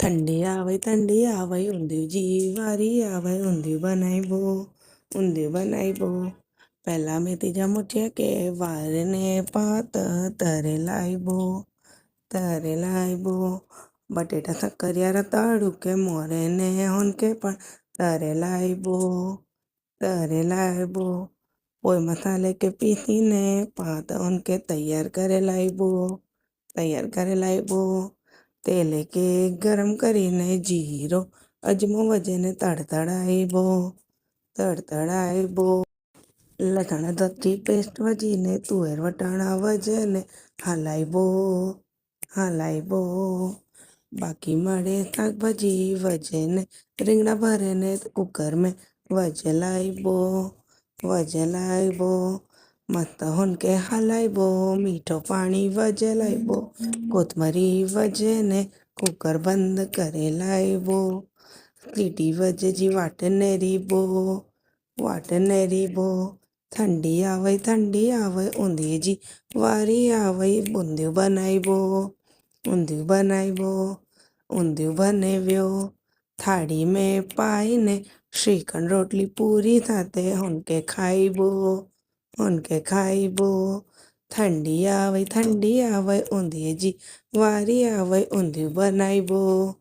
ठंडी आवे ऊंधिયું जी वारी आवे ऊंधिયું બનાવ્યો ઊંધિયું બનાવ્યો પહેલા મેં ત્રીજા મુઠિયા કે વારને પાત તરે લાવ્યો બટેટા સક્કરિયા રતાળું કે મોરે ને હોનકે પણ તરે લાવ્યો પોઈ મસાલે કે પીસીને પાત હોનકે તૈયાર કરે લાવ્યો તેલે કે ગરમ કરીને જીરો અજમો વજેને તડતડાવ્યો લસણ અદરકની પેસ્ટ વજીને તુવેર વટાણા વજેને હલાવ્યો બાકી મળે શાકભાજી વજેને રીંગણા ભરેને કુકર મેં વજલાવ્યો મસ્ત હોનકે હલાવ્યો મીઠો પાણી વજલાવ્યો કોથમરી વજેને કુકર બંધ કરે લાવ્યો સીટી વજેજી વાટને રીબો ઠંડી આવે ઊંધિયજી વારી આવે ઊંધિયું બનાવ્યો થાળી મેં પાઈને શ્રીખંડ રોટલી પૂરી સાથે હોનકે ખાઈબો ઠંડી આવે ઊંધિયજી વારી આવે ઊંધિયું બનાવ્યો